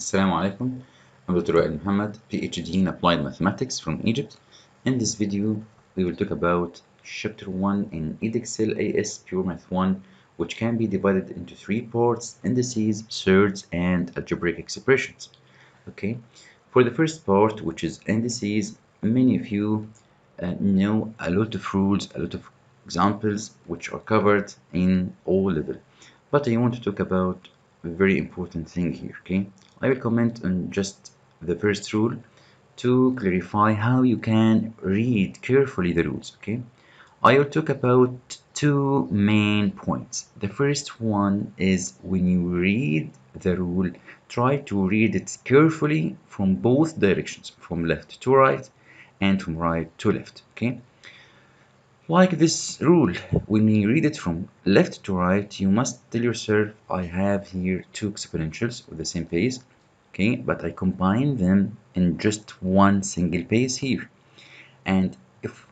Assalamu alaikum. I'm Dr. Wael Muhammad, PhD in Applied Mathematics from Egypt. In this video, we will talk about Chapter 1 in Edexcel AS Pure Math 1, which can be divided into three parts: indices, surds, and algebraic expressions. Okay, for the first part, which is indices, many of you know a lot of rules, a lot of examples which are covered in O level. But I want to talk about a very important thing here, okay? I will comment on just the first rule to clarify how you can read carefully the rules, okay? I will talk about two main points. The first one is when you read the rule, try to read it carefully from both directions, from left to right and from right to left, okay? Like this rule, when you read it from left to right, you must tell yourself, I have here two exponentials with the same base, okay, but I combine them in just one single base here. And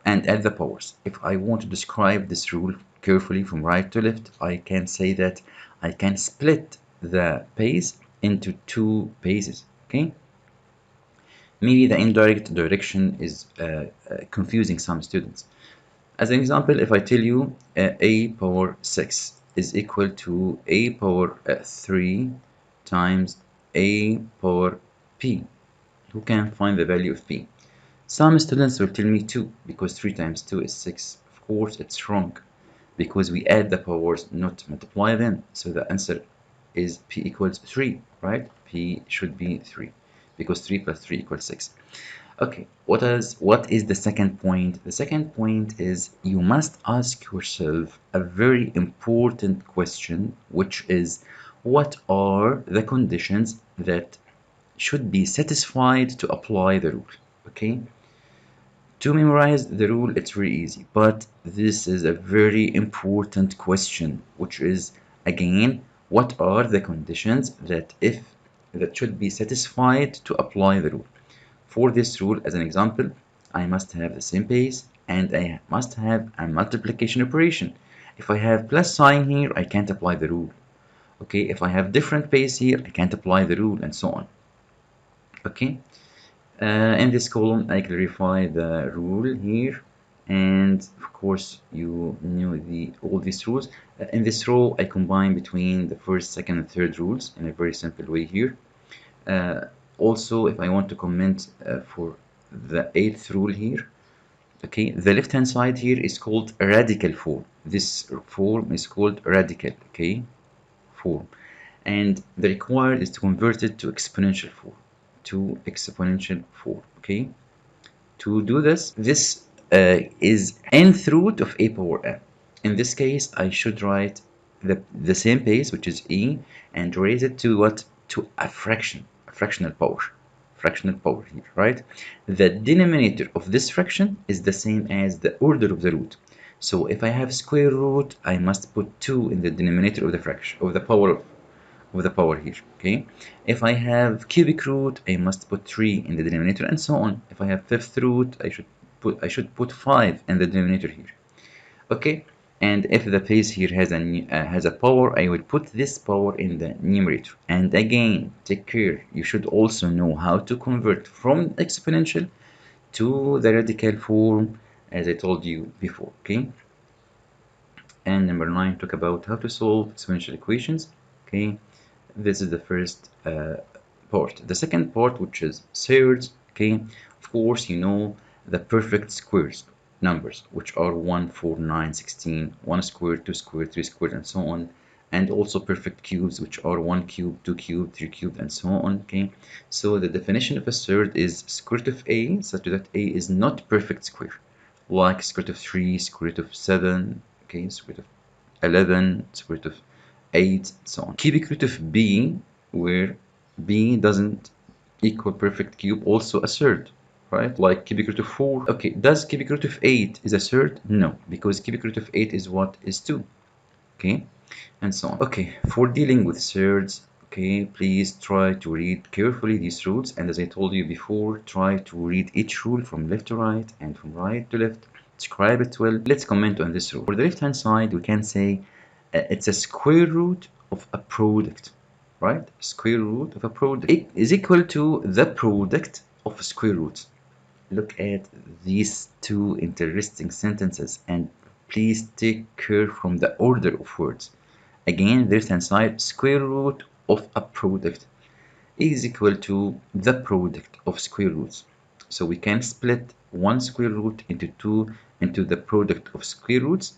add the powers. If I want to describe this rule carefully from right to left, I can say that I can split the base into two bases, okay? Maybe the indirect direction is confusing some students. As an example, if I tell you a power 6 is equal to a power 3 times a power p, who can find the value of p? Some students will tell me 2, because 3 times 2 is 6. Of course, it's wrong, because we add the powers, not multiply them. So the answer is p equals 3, right? P should be 3, because 3 plus 3 equals 6. Okay, what is the second point? The second point is you must ask yourself a very important question, which is what are the conditions that should be satisfied to apply the rule? Okay, to memorize the rule, it's very easy, but this is a very important question, which is again, what are the conditions that should be satisfied to apply the rule? For this rule, as an example, I must have the same base and I must have a multiplication operation. If I have plus sign here, I can't apply the rule. Okay, if I have different base here, I can't apply the rule, and so on. Okay. In this column, I clarify the rule here, and of course, you know all these rules. In this row, I combine between the first, second, and third rules in a very simple way here. Also, if I want to comment for the eighth rule here, okay, the left-hand side here is called radical form. This form is called radical, okay, form, and the required is to convert it to exponential form. Okay. To do this, this is nth root of a power n. In this case, I should write the same base, which is e, and raise it to what? To a fraction, a fractional power here, right? The denominator of this fraction is the same as the order of the root. So if I have square root, I must put 2 in the denominator of the fraction of the power here, okay? If I have cubic root, I must put 3 in the denominator, and so on. If I have fifth root, I should put 5 in the denominator here, okay? And if the base here has a power, I will put this power in the numerator. And again, take care, you should also know how to convert from exponential to the radical form, as I told you before, okay? And number 9, talk about how to solve exponential equations, okay? This is the first part. The second part, which is surds, okay? Of course, you know the perfect squares numbers, which are 1, 4, 9, 16, 1 squared, 2 squared, 3 squared, and so on. And also perfect cubes, which are 1 cubed, 2 cubed, 3 cubed, and so on, okay? So the definition of a surd is square root of a, such that a is not perfect square, like square root of 3, square root of 7, okay, square root of 11, square root of 8, so on. Cubic root of b, where b doesn't equal perfect cube, also a surd, right? Like cubic root of 4. Okay, does cubic root of 8 is a surd? No, because cubic root of 8 is what? Is 2, okay? And so on. Okay, for dealing with surds, okay, please try to read carefully these rules, and as I told you before, try to read each rule from left to right and from right to left. Describe it well. Let's comment on this rule. For the left hand side, we can say it's a square root of a product. right? Square root of a product is equal to the product of square roots. Look at these two interesting sentences and please take care from the order of words. Again, left hand side, square root of a product is equal to the product of square roots. So we can split one square root into the product of square roots,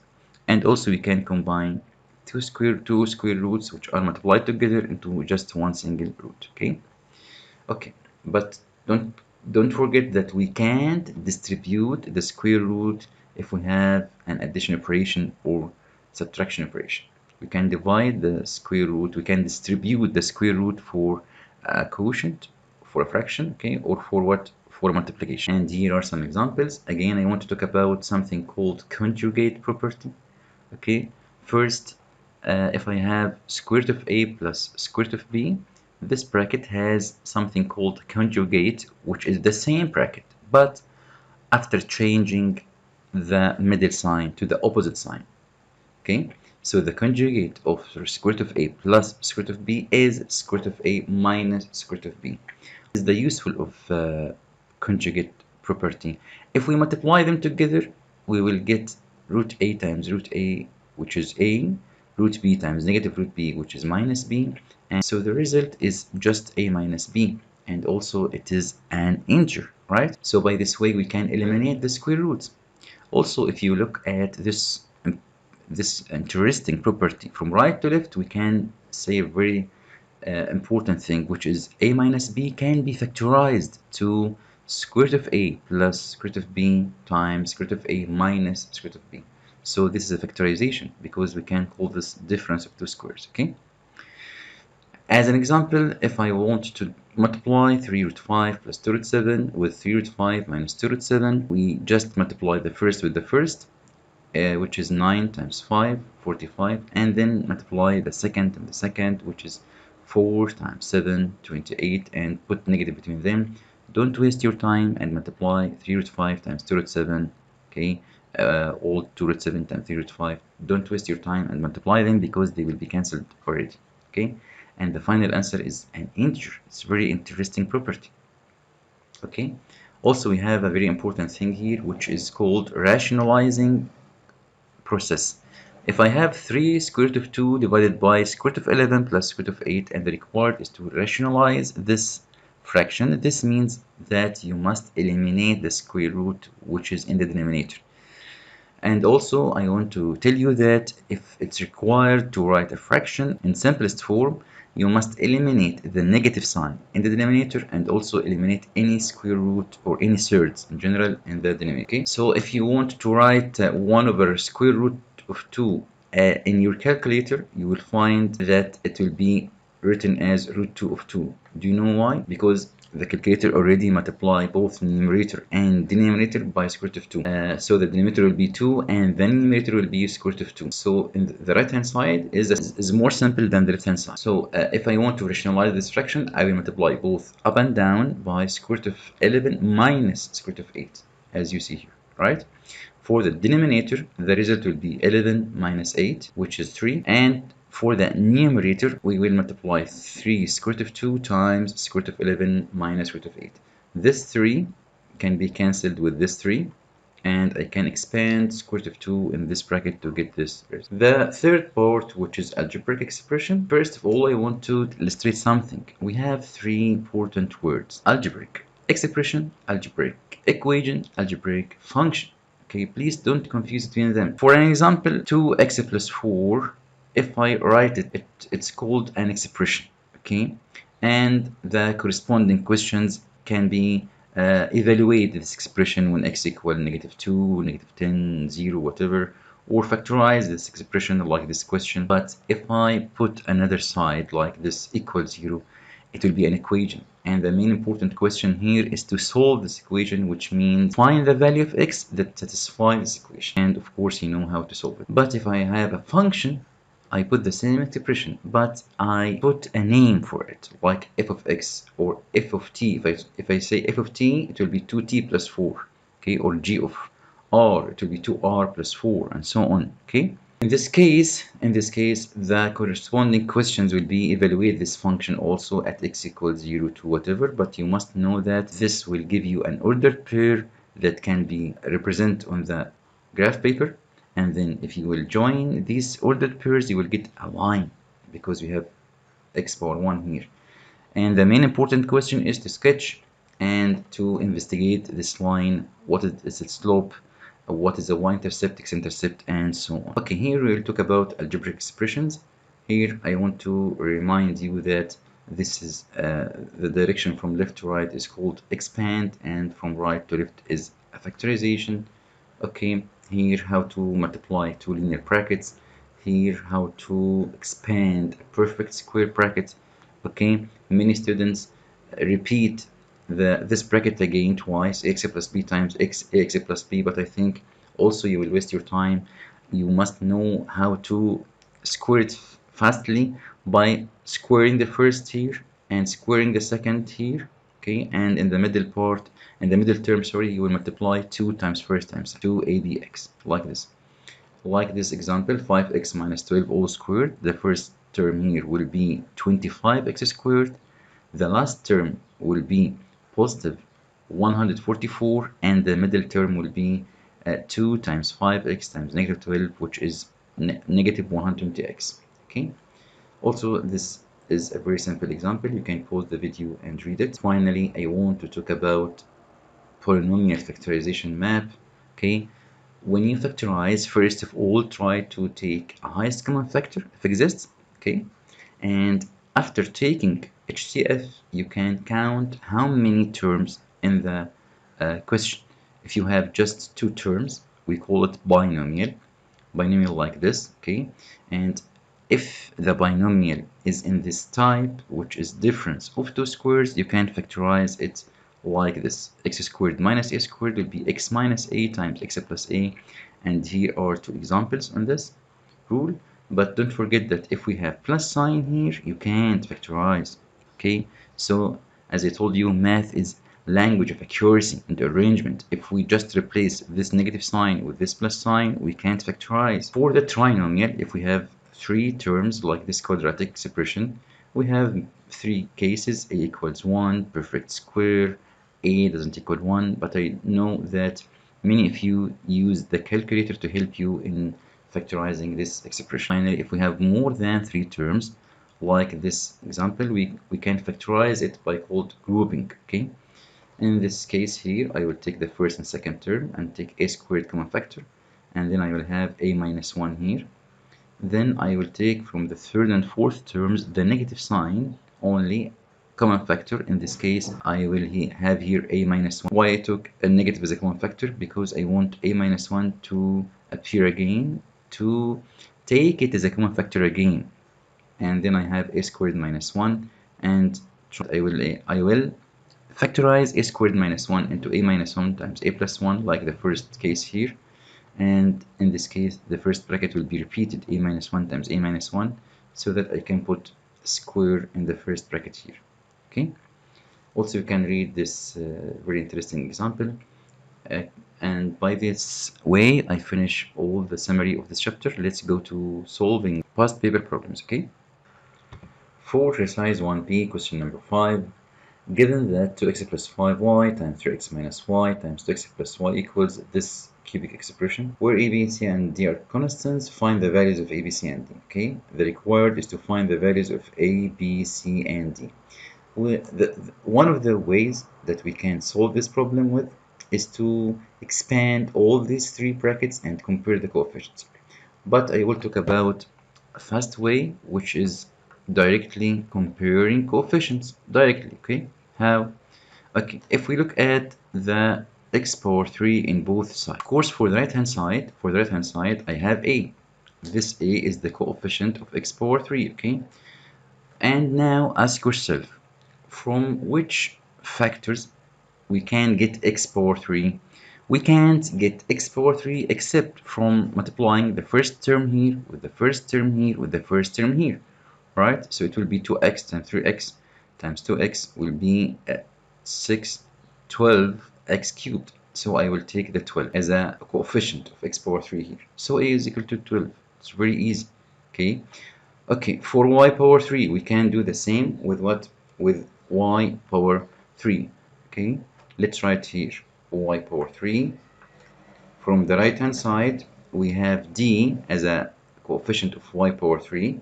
and also we can combine two square roots which are multiplied together into just one single root. Okay, but don't forget that we can't distribute the square root if we have an addition operation or subtraction operation. We can divide the square root, we can distribute the square root for a quotient, for a fraction, okay, or for what? For multiplication. And here are some examples. Again, I want to talk about something called conjugate property. Okay, first, if I have square root of a plus square root of b, this bracket has something called conjugate, which is the same bracket, but after changing the middle sign to the opposite sign. Okay, so the conjugate of square root of a plus square root of b is square root of a minus square root of b. This is the useful of conjugate property. If we multiply them together, we will get root a times root a, which is a, root b times negative root b, which is minus b, and so the result is just a minus b, and also it is an integer, right? So by this way we can eliminate the square roots. Also, if you look at this interesting property from right to left, we can say a very important thing, which is a minus b can be factorized to square root of a plus square root of b times square root of a minus square root of b. So this is a factorization because we can call this difference of two squares. Okay, as an example, if I want to multiply 3 root 5 plus 2 root 7 with 3 root 5 minus 2 root 7, we just multiply the first with the first, which is 9 times 5, 45, and then multiply the second and the second, which is 4 times 7, 28, and put negative between them. Don't waste your time and multiply 3 root 5 times 2 root 7, okay, all 2 root 7 times 3 root 5. Don't waste your time and multiply them because they will be cancelled already, okay? And the final answer is an integer. It's a very interesting property, okay? Also, we have a very important thing here, which is called rationalizing process. If I have 3 square root of 2 divided by square root of 11 plus square root of 8, and the required is to rationalize this fraction, this means that you must eliminate the square root which is in the denominator. And also I want to tell you that if it's required to write a fraction in simplest form, you must eliminate the negative sign in the denominator and also eliminate any square root or any surds in general in the denominator. Okay, so if you want to write 1 over square root of 2 in your calculator, you will find that it will be written as root 2 of 2. Do you know why? Because the calculator already multiply both numerator and denominator by square root of 2. So the denominator will be 2 and the numerator will be square root of 2. So in the right hand side is more simple than the left hand side. So if I want to rationalize this fraction, I will multiply both up and down by square root of 11 minus square root of 8, as you see here, right? For the denominator, the result will be 11 minus 8, which is 3, and for the numerator, we will multiply 3 square root of 2 times square root of 11 minus square root of 8. This 3 can be cancelled with this 3, and I can expand square root of 2 in this bracket to get this result. The third part, which is algebraic expression. First of all, I want to illustrate something. We have 3 important words: algebraic expression, algebraic equation, algebraic function. Okay, please don't confuse between them. For an example, 2x plus 4, if I write it, it's called an expression, okay? And the corresponding questions can be evaluate this expression when x equal negative 2, negative 10, 0, whatever, or factorize this expression like this question. But if I put another side like this equals 0, it will be an equation. And the main important question here is to solve this equation, which means find the value of x that satisfies this equation. And of course, you know how to solve it. But if I have a function, I put the same expression, but I put a name for it, like f of x or f of t. If I say f of t, it will be 2t plus 4, okay? Or g of r, it will be 2r plus 4, and so on, okay? In this case, the corresponding questions will be evaluate this function also at x equals 0 to whatever, but you must know that this will give you an ordered pair that can be represented on the graph paper, and then if you will join these ordered pairs, you will get a line because we have x power 1 here. And the main important question is to sketch and to investigate this line, what is its slope, what is the y-intercept, x-intercept, and so on. Okay, here we'll talk about algebraic expressions. Here I want to remind you that this is the direction from left to right is called expand, and from right to left is a factorization. Okay, here how to multiply two linear brackets. Here how to expand a perfect square bracket. Okay, many students repeat this bracket again twice, x plus b times x plus b, but I think also you will waste your time. You must know how to square it fastly by squaring the first here and squaring the second here. Okay, and in the middle part, in the middle term, sorry, you will multiply 2 times first times 2abx, like this. Like this example, 5x minus 12 all squared. The first term here will be 25x squared. The last term will be positive 144, and the middle term will be 2 times 5x times negative 12, which is negative 120x. Okay. Also, this is a very simple example. You can pause the video and read it. Finally, I want to talk about polynomial factorization map. Okay. When you factorize, first of all, try to take a highest common factor if exists. Okay. And after taking HCF, you can count how many terms in the question. If you have just two terms, we call it binomial like this, okay? And if the binomial is in this type, which is difference of two squares, you can factorize it like this. X squared minus a squared will be x minus a times x plus a, and here are two examples on this rule. But don't forget that if we have plus sign here, you can't factorize. Okay, so as I told you, math is language of accuracy and arrangement. If we just replace this negative sign with this plus sign, we can't factorize. For the trinomial, if we have three terms like this quadratic expression, we have three cases: a equals 1, perfect square, a doesn't equal 1. But I know that many of you use the calculator to help you in factorizing this expression. Finally, if we have more than three terms, like this example, we can factorize it by called grouping. Okay, in this case here, I will take the first and second term and take a squared common factor, and then I will have a minus 1 here. Then I will take from the third and fourth terms the negative sign only common factor. In this case, I will have here a minus 1. Why I took a negative as a common factor? Because I want a minus 1 to appear again, to take it as a common factor again. And then I have a squared minus 1, and I will factorize a squared minus 1 into a minus 1 times a plus 1, like the first case here. And in this case, the first bracket will be repeated, a minus 1 times a minus 1, so that I can put square in the first bracket here. Okay. Also, you can read this very interesting example. And by this way, I finish all the summary of this chapter. Let's go to solving past paper problems. Okay. For exercise 1b, question number 5. Given that 2x plus 5y times 3x minus y times 2x plus y equals this cubic expression, where a, b, c, and d are constants, find the values of a, b, c, and d. Okay, the required is to find the values of a, b, c, and d. One of the ways that we can solve this problem with is to expand all these three brackets and compare the coefficients. But I will talk about a fast way, which is directly comparing coefficients directly. Okay, how? Okay, if we look at the x power 3 in both sides, of course, for the right hand side, I have a. This a is the coefficient of x power 3. Okay, and now ask yourself, from which factors we can get x power 3? We can't get x power 3 except from multiplying the first term here with the first term here with the first term here, right? So it will be 2x times 3x times 2x will be 12x cubed. So I will take the 12 as a coefficient of x power 3 here. So a is equal to 12. It's very easy. Okay. Okay, for y power 3, we can do the same with what? With y power 3. Okay, let's write here y power 3. From the right hand side, we have d as a coefficient of y power 3.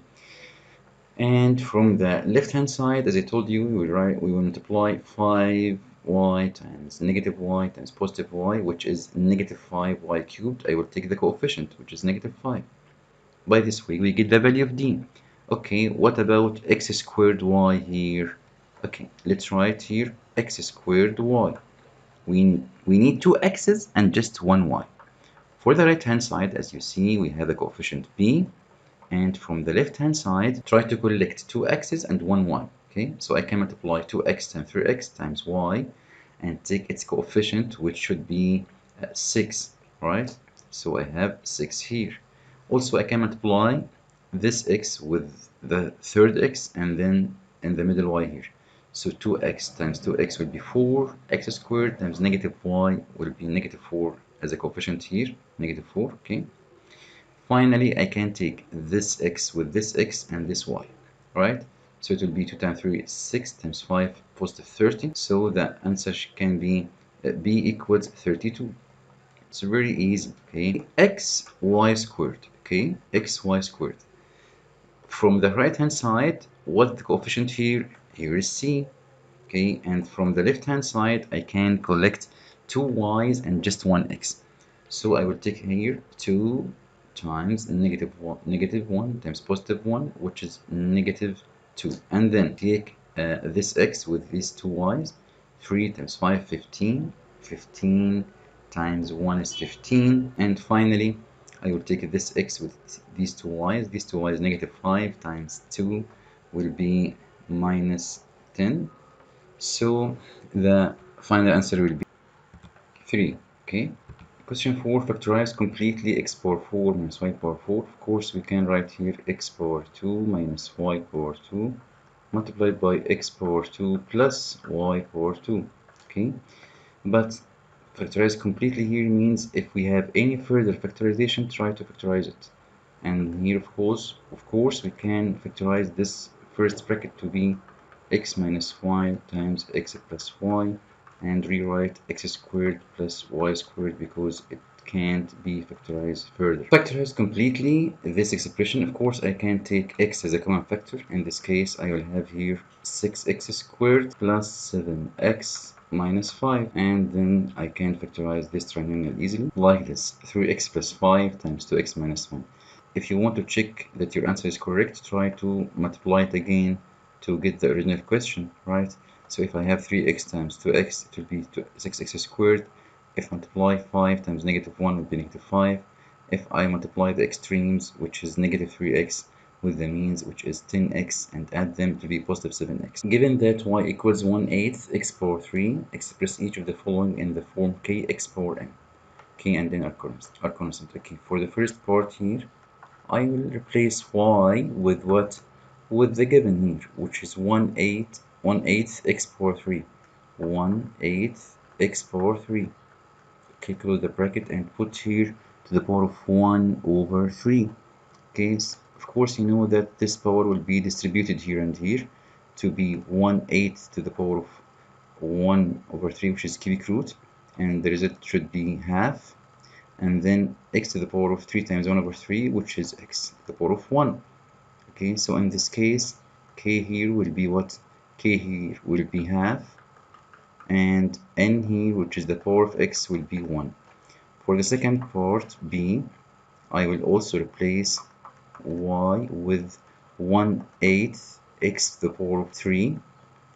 And from the left hand side, as I told you, we will multiply 5y times negative y times positive y, which is negative 5y cubed. I will take the coefficient, which is negative 5. By this way, we get the value of d. Okay, what about x squared y here? Okay, let's write here x squared y. We need two x's and just one y. For the right hand side, as you see, we have a coefficient b. And from the left hand side, try to collect two x's and one y. Okay, so I can multiply 2x times 3x times y and take its coefficient, which should be 6, right? So I have 6 here. Also, I can multiply this x with the third x and then in the middle y here. So 2x times 2x will be 4, x squared times negative y will be negative 4 as a coefficient here, negative 4, okay? Finally, I can take this x with this x and this y, right? So it will be 2 times 3 is 6 times 5 positive 30. So the answer can be b equals 32. It's very easy, okay? xy squared, okay? xy squared. From the right hand side, what's the coefficient here? Here is c, okay? And from the left hand side, I can collect two y's and just one x. So I will take here 2 times negative 1 times positive 1, which is negative 2. And then take this x with these two y's. 3 times 5, 15. 15 times 1 is 15. And finally, I will take this x with these two y's. These two y's, negative 5 times 2 will be minus 10. So the final answer will be 3. Okay. Question 4, factorize completely x power 4 minus y power 4. Of course, we can write here x power 2 minus y power 2 multiplied by x power 2 plus y power 2. Okay, but factorize completely here means if we have any further factorization, try to factorize it. And here, of course, we can factorize this first bracket to be x minus y times x plus y, and rewrite x squared plus y squared because it can't be factorized further. Factorize completely this expression. Of course, I can take x as a common factor. In this case, I will have here 6x squared plus 7x minus 5, and then I can factorize this trinomial easily like this: 3x plus 5 times 2x minus 1. If you want to check that your answer is correct, try to multiply it again to get the original question, right? So if I have 3x times 2x, it will be 6x squared. If I multiply 5 times negative 1, it will be negative 5. If I multiply the extremes, which is negative 3x, with the means, which is 10x, and add them to be positive 7x. Given that y equals 1/8 x power 3, express each of the following in the form kx power n. K and n are constant. Okay, for the first part here, I will replace y with what? With the given here, which is 1/8 x power 3. 1/8 x power 3. Okay, close the bracket and put here to the power of 1 over 3. Okay, of course you know that this power will be distributed here and here to be 1/8 to the power of 1 over 3, which is cubic root, and the result should be half, and then x to the power of 3 times 1 over 3, which is x to the power of 1. Okay, so in this case, k here will be what? K here will be half, and n here, which is the power of x, will be 1. For the second part, b, I will also replace y with 1/8 x to the power of 3,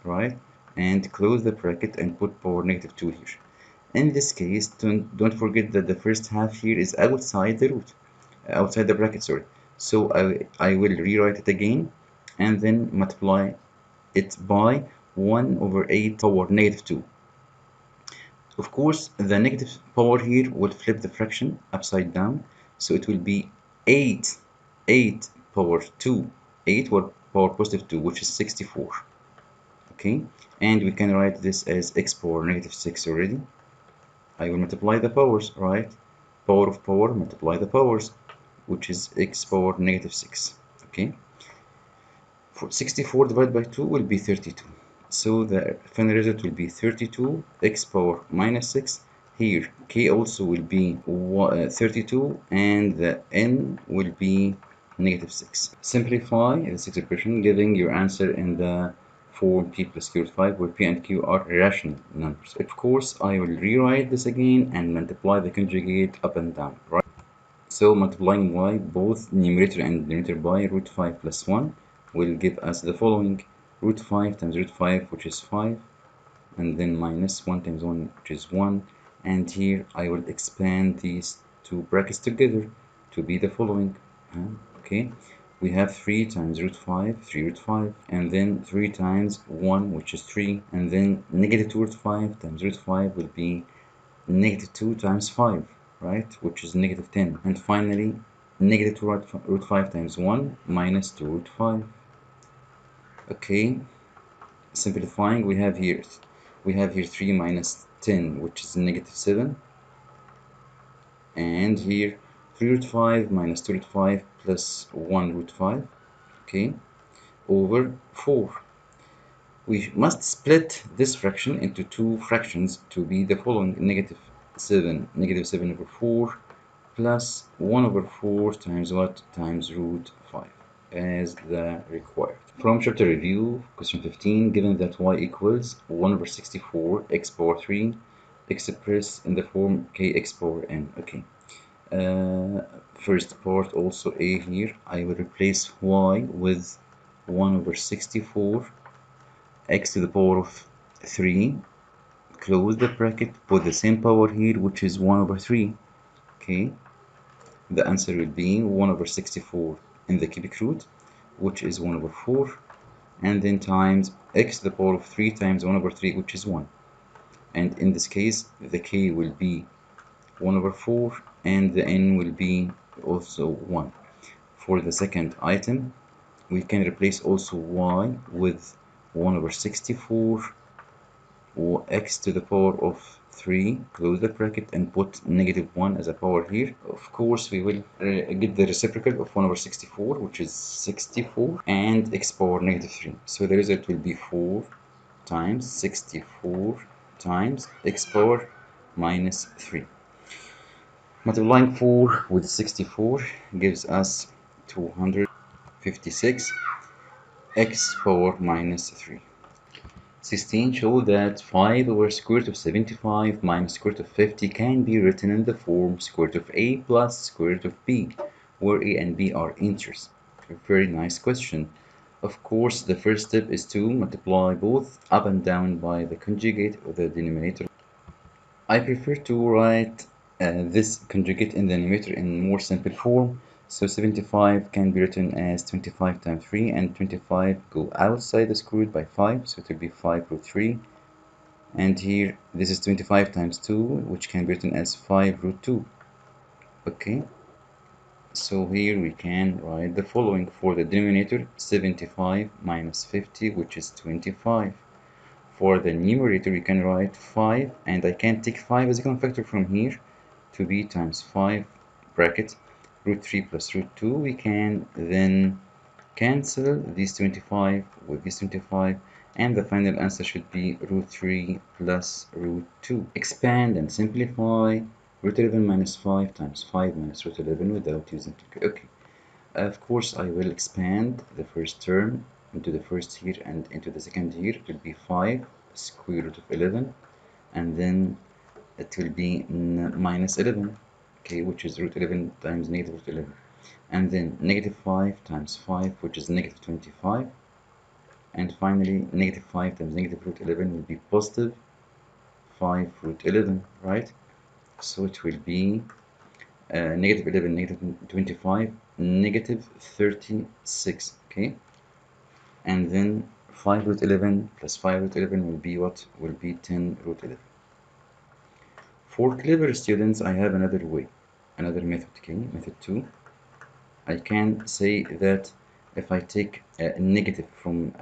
right? And close the bracket and put power negative 2 here. In this case, don't forget that the first half here is outside the root, outside the bracket, sorry. So I will rewrite it again and then multiply it by 1 over 8 power negative 2. Of course, the negative power here will flip the fraction upside down, so it will be 8 power 2, 8 power positive 2, which is 64. Okay, and we can write this as x power negative 6 already. I will multiply the powers, right? Power of power, multiply the powers. which is x power negative 6. Okay, for 64 divided by 2 will be 32. So the final result will be 32 x power minus 6. Here k also will be 32 and the n will be negative 6. Simplify this expression, giving your answer in the form p plus q root 5, where p and q are rational numbers. Of course, I will rewrite this again and multiply the conjugate up and down, right? So multiplying y both numerator and denominator by root 5 plus 1 will give us the following: root 5 times root 5, which is 5, and then minus 1 times 1, which is 1. And here I will expand these two brackets together to be the following. Okay, we have 3 times root 5, 3 root 5, and then 3 times 1, which is 3, and then negative 2 root 5 times root 5 will be negative 2 times 5, right, which is negative 10. And finally, negative 2 root 5 times 1 minus 2 root 5. Okay, simplifying, we have here 3 minus 10, which is negative 7, and here 3 root 5 minus 2 root 5 plus 1 root 5, okay, over 4. We must split this fraction into two fractions to be the following: negative 7 over 4 plus 1 over 4 times what? Times root 5 as the required. From chapter review, question 15, given that y equals 1 over 64 x power 3 expressed in the form kx power n. Okay. First part, also a here, I will replace y with 1 over 64 x to the power of 3, close the bracket, put the same power here, which is 1 over 3. Okay, the answer will be 1 over 64 in the cubic root, which is 1 over 4, and then times x to the power of 3 times 1 over 3, which is 1. And in this case, the k will be 1 over 4, and the n will be also 1. For the second item, we can replace also y with 1 over 64 or x to the power of 3, close the bracket, and put negative 1 as a power here. Of course, we will get the reciprocal of 1 over 64, which is 64, and x power negative 3. So the result will be 4 times 64 times x power minus 3. Multiplying 4 with 64 gives us 256 x power minus 3. 16. Show that 5 over square root of 75 minus square root of 50 can be written in the form square root of a plus square root of b, where a and b are integers. A very nice question. Of course, the first step is to multiply both up and down by the conjugate of the denominator. I prefer to write this conjugate in the numerator in more simple form. So 75 can be written as 25 times 3, and 25 go outside the square root by 5, so it will be 5 root 3. And here, this is 25 times 2, which can be written as 5 root 2. Okay, so here we can write the following for the denominator: 75 minus 50, which is 25. For the numerator, we can write 5, and I can take 5 as a common factor from here to be times 5 bracket root 3 plus root 2. We can then cancel these 25 with this 25, and the final answer should be root 3 plus root 2. Expand and simplify. Root 11 minus 5 times 5 minus root 11 without using okay. Of course, I will expand the first term into the first here and into the second here. It will be 5 square root of 11, and then it will be minus 11, okay, which is root 11 times negative root 11, and then negative 5 times 5, which is negative 25, and finally negative 5 times negative root 11 will be positive 5 root 11, right? So it will be negative 11, negative 25, negative 36, okay? And then 5 root 11 plus 5 root 11 will be what? Will be 10 root 11. For clever students, I have another way, another method, okay? Method 2. I can say that if I take a negative from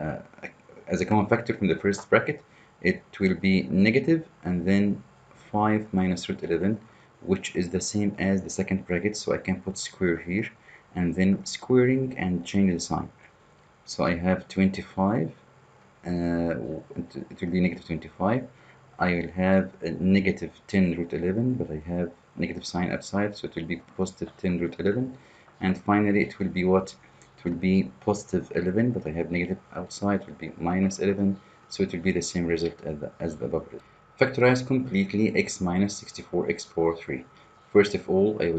as a common factor from the first bracket, it will be negative and then 5 minus root 11, which is the same as the second bracket, so I can put square here and then squaring and change the sign. So I have 25, it will be negative 25. I will have a negative 10 root 11, but I have negative sign outside, so it will be positive 10 root 11. And finally, it will be what? It will be positive 11, but I have negative outside, it will be minus 11, so it will be the same result as the above result. Factorize completely x minus 64 x power 3. First of all, I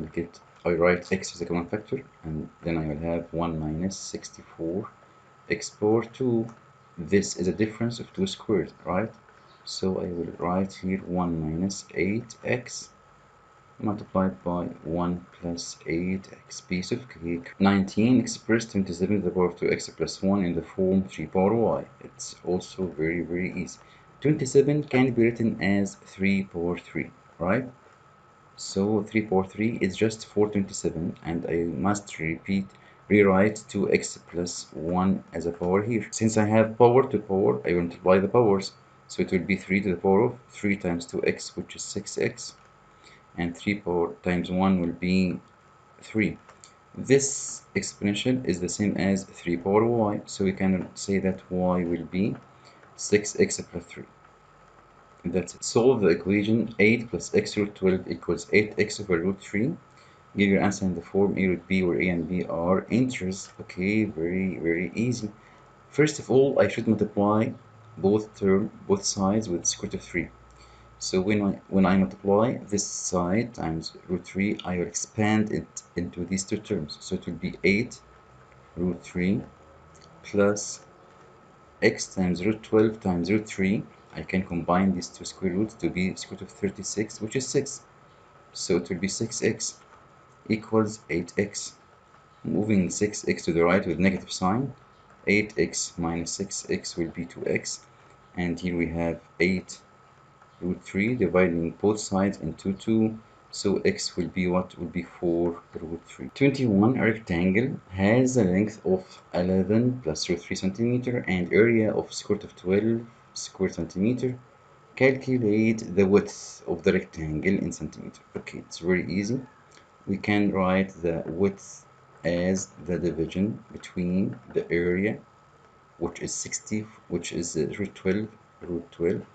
write x as a common factor, and then I will have 1 minus 64 x power 2. This is a difference of 2 squared, right? So I will write here 1 minus 8x multiplied by 1 plus 8x, piece of cake. 19 expressed 27 to the power of 2x plus 1 in the form 3 power y. It's also very easy. 27 can be written as 3 power 3, right? So 3 power 3 is just 427, and I must rewrite 2x plus 1 as a power here. Since I have power to power, I multiply the powers. So it will be 3 to the power of 3 times 2x, which is 6x. And 3 power times 1 will be 3. This exponential is the same as 3 power y, so we can say that y will be 6x plus 3. That's it. Solve the equation 8 plus x root 12 equals 8x over root 3. Give your answer in the form a root b, where a and b are integers. Okay, very easy. First of all, I should multiply both sides with square root of 3. So when I multiply this side times root 3, I will expand it into these two terms. So it will be 8 root 3 plus x times root 12 times root 3. I can combine these two square roots to be square root of 36, which is 6. So it will be 6x equals 8x. Moving 6x to the right with negative sign, 8x minus 6x will be 2x. And here we have 8 root 3 dividing both sides into 2. So x will be what? Will be 4 root 3. 21, a rectangle has a length of 11 plus root 3 centimeter and area of square root of 12 square centimeter. Calculate the width of the rectangle in centimeter. Okay, it's very easy. We can write the width as the division between the area, which is 60, which is root 12,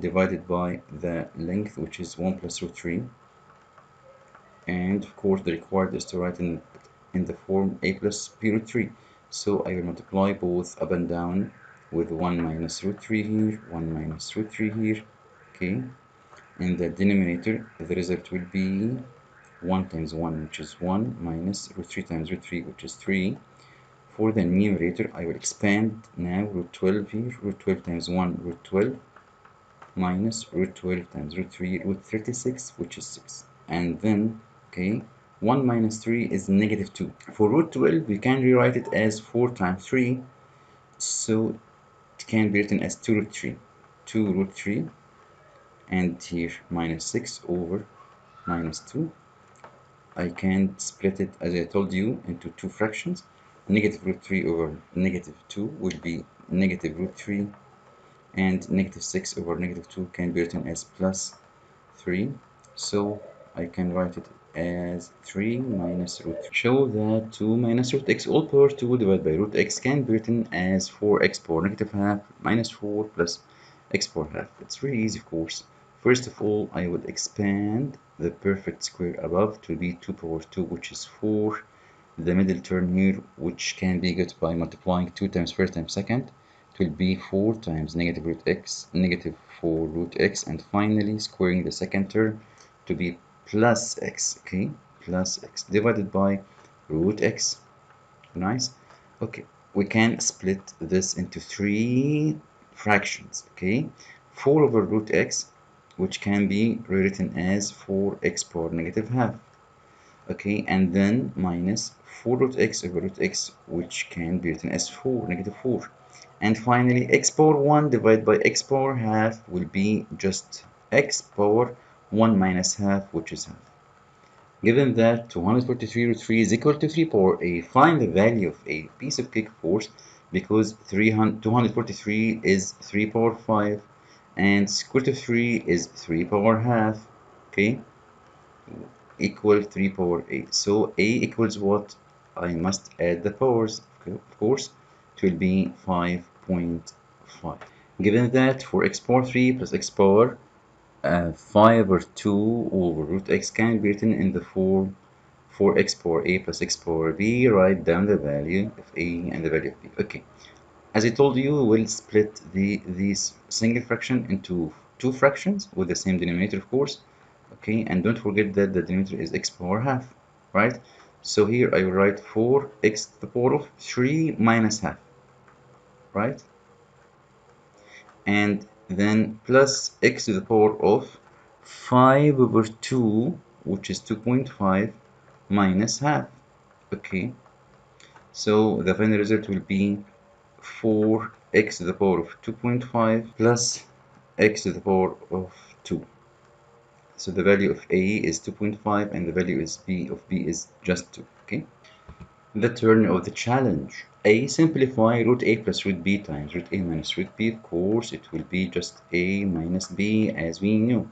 divided by the length, which is 1 plus root 3. And of course the required is to write in the form a plus b root 3. So I will multiply both up and down with 1 minus root 3 here, 1 minus root 3 here. Okay, in the denominator the result will be 1 times 1, which is 1, minus root 3 times root 3, which is 3. For the numerator, I will expand now root 12 here, root 12 times 1, root 12, minus root 12 times root 3, root 36, which is 6. And then, okay, 1 minus 3 is negative 2. For root 12, we can rewrite it as 4 times 3, so it can be written as 2 root 3. 2 root 3, and here minus 6 over minus 2. I can split it, as I told you, into two fractions. Negative root 3 over negative 2 will be negative root 3, and negative 6 over negative 2 can be written as plus 3. So I can write it as 3 minus root 3. Show that 2 minus root x all power 2 divided by root x can be written as 4x power negative half minus 4 plus x power half. It's really easy, of course. First of all, I would expand the perfect square above to be 2 power 2, which is 4. The middle term here, which can be got by multiplying 2 times first times second, it will be 4 times negative root x, negative 4 root x, and finally squaring the second term to be plus x, okay, plus x, divided by root x. Nice. Okay, we can split this into 3 fractions, okay. 4 over root x, which can be rewritten as 4x power negative half, okay, and then minus 4 root x over root x, which can be written as 4, negative 4. And finally, x power 1 divided by x power half will be just x power 1 minus half, which is half. Given that 243 root 3 is equal to 3 power a, find the value of a piece of cake, of course, because 243 is 3 power 5, and square root of 3 is 3 power half, okay? equal 3 power a. So a equals what? I must add the powers, okay, of course. It will be 5.5. Given that for x power 3 plus x power 5 over 2 over root x can be written in the form for x power a plus x power b. Write down the value of a and the value of b. Okay. As I told you, we'll split these single fraction into two fractions with the same denominator, of course. Okay, and don't forget that the denominator is x power half, right? So here I will write 4x to the power of 3 minus half, right? And then plus x to the power of 5 over 2, which is 2.5 minus half. Okay, so the final result will be 4x to the power of 2.5 plus x to the power of 2. So the value of a is 2.5 and the value is b is just 2. Okay. The turn of the challenge. A simplify root a plus root b times root a minus root b. Of course, it will be just a minus b as we knew.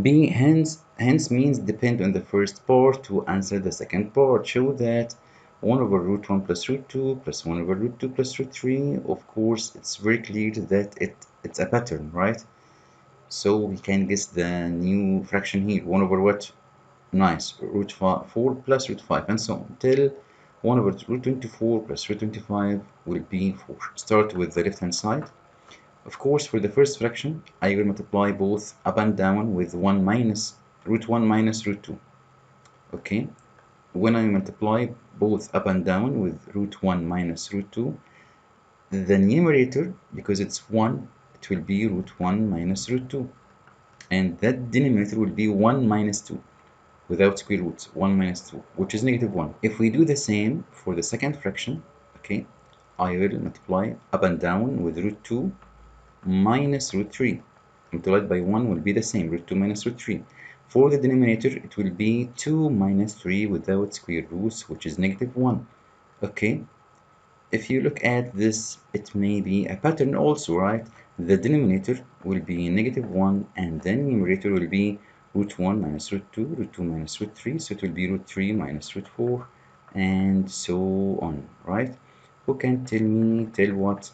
B hence means depend on the first part to answer the second part. Show that 1 over root 1 plus root 2 plus 1 over root 2 plus root 3. Of course, it's very clear that it's a pattern, right? So we can guess the new fraction here. 1 over what? Nice. Root 4 plus root 5 and so on till 1 over root 24 plus root 25 will be 4. Start with the left hand side. Of course, for the first fraction, I will multiply both up and down with 1 minus root 1 minus root 2. Okay, when I multiply both up and down with root 1 minus root 2, the numerator, because it's 1, it will be root 1 minus root 2. And that denominator will be 1 minus 2 without square roots, 1 minus 2, which is negative 1. If we do the same for the second fraction, okay, I will multiply up and down with root 2 minus root 3 multiplied by 1 will be the same, root 2 minus root 3. For the denominator, it will be 2 minus 3 without square roots, which is negative 1. Okay, if you look at this, it may be a pattern also, right? The denominator will be negative 1 and then numerator will be root 1 minus root 2, root 2 minus root 3, so it will be root 3 minus root 4 and so on, right? Who can tell what?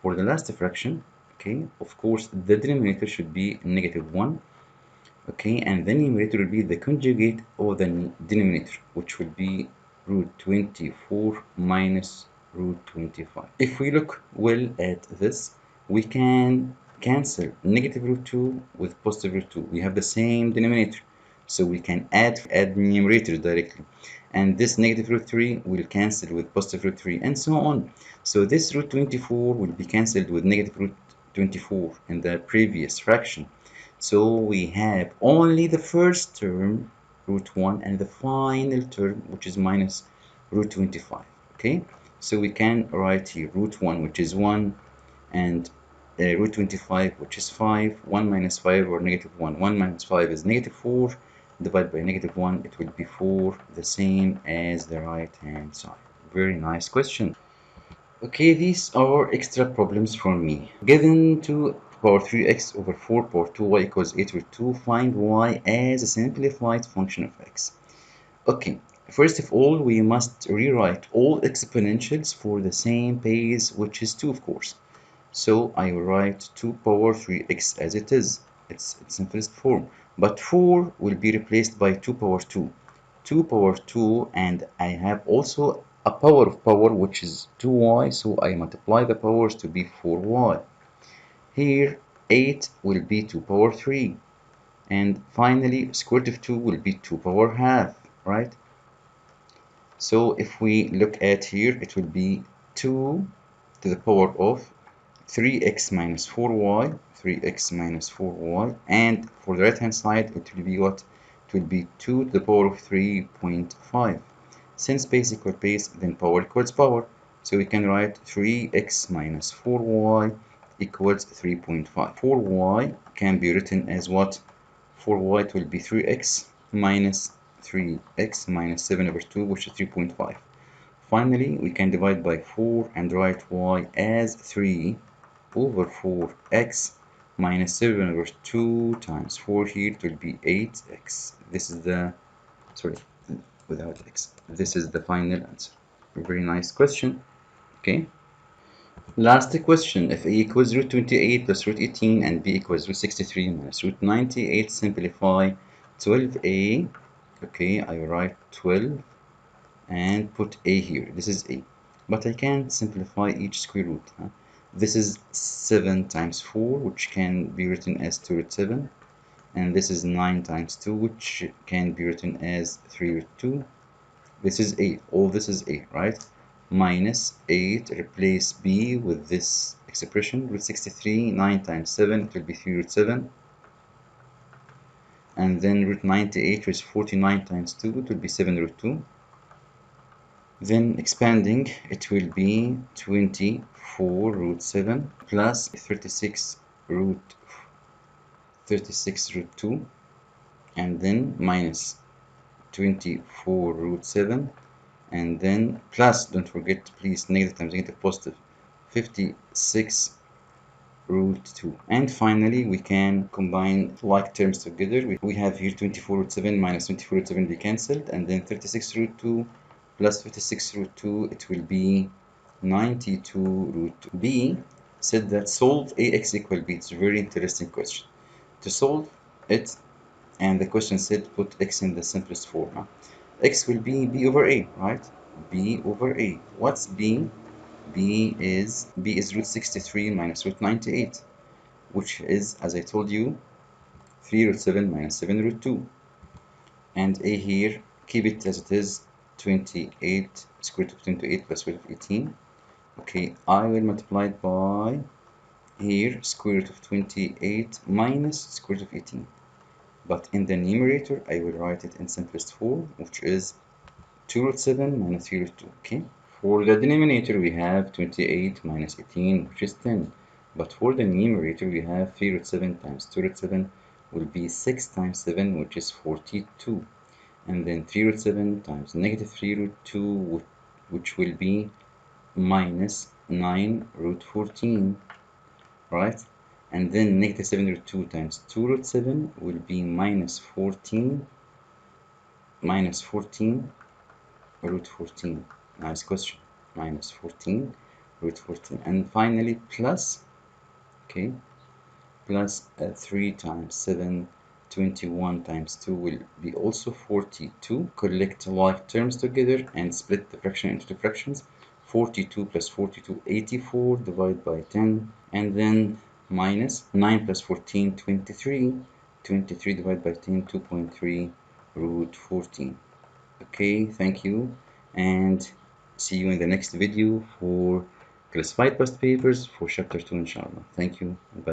For the last fraction, okay, of course the denominator should be negative 1, okay, and the numerator will be the conjugate of the denominator, which will be root 24 minus root 25. If we look well at this, we can cancel negative root 2 with positive root 2. We have the same denominator, so we can add numerator directly. And this negative root 3 will cancel with positive root 3 and so on. So this root 24 will be cancelled with negative root 24 in the previous fraction. So we have only the first term, root 1, and the final term, which is minus root 25. Okay, so we can write here root 1, which is 1, and root 25, which is 5. 1 minus 5 or negative 1. 1 minus 5 is negative 4. Divided by negative 1, it will be 4, the same as the right hand side. Very nice question. Okay, these are extra problems for me. Given 2 power 3x over 4 power 2y equals 8 over 2, find y as a simplified function of x. Okay, first of all, we must rewrite all exponentials for the same base, which is 2, of course. So I will write 2 power 3x as it is. It's its simplest form. But 4 will be replaced by 2 power 2. 2 power 2, and I have also a power of power, which is 2y, so I multiply the powers to be 4y. Here 8 will be 2 power 3, and finally square root of 2 will be 2 power half, right? So if we look at here, it will be 2 to the power of 3x minus 4y, 3x minus 4y, and for the right hand side it will be what? It will be 2 to the power of 3.5. Since base equals base, then power equals power, so we can write 3x minus 4y equals 3.5. 4y can be written as what? 4y it will be 3x minus 3x minus 7 over 2, which is 3.5. Finally, we can divide by 4 and write y as 3 over 4x minus 7 over 2 times 4 here, it will be 8x. This is the, sorry, without x. This is the final answer. Very nice question. Okay. Last question. If a equals root 28 plus root 18 and b equals root 63 minus root 98, simplify 12a. Okay, I write 12 and put a here. This is a. But I can't simplify each square root. Huh? This is 7 times 4, which can be written as 2 root 7. And this is 9 times 2, which can be written as 3 root 2. This is a. All this is a, right? Minus 8, replace b with this expression. Root 63, 9 times 7, it will be 3 root 7. And then root 98, which is 49 times 2, it will be 7 root 2. Then expanding, it will be 24 root 7 plus 36 root 2, and then minus 24 root 7, and then plus, don't forget, please, negative times negative positive, 56 root 2. And finally, we can combine like terms together. We have here 24 root 7 minus 24 root 7 be cancelled, and then 36 root 2 plus 56 root 2, it will be 92 root 2. B said that solve ax equal b. It's a very interesting question. To solve it, and the question said put x in the simplest form. X will be b over a, right? B over a. What's b? b is root 63 minus root 98, which is, as I told you, 3 root 7 minus 7 root 2. And a here, keep it as it is, 28, square root of 28 plus square root of 18. Okay, I will multiply it by here, square root of 28 minus square root of 18. But in the numerator, I will write it in simplest form, which is 2 root 7 minus 3 root 2. Okay. For the denominator, we have 28 minus 18, which is 10. But for the numerator, we have 3 root 7 times 2 root 7 will be 6 times 7, which is 42. And then 3 root 7 times negative 3 root 2, which will be minus 9 root 14, right? And then negative 7 root 2 times 2 root 7 will be minus 14 root 14. Nice question. Minus 14 root 14. And finally plus, okay, plus 3 times 7, 21 times 2 will be also 42. Collect like terms together and split the fraction into two fractions. 42 plus 42, 84, divide by 10, and then minus 9 plus 14, 23. 23 divided by 10, 2.3 root 14. Okay, thank you, and see you in the next video for classified past papers for chapter 2, inshallah. Thank you. Bye.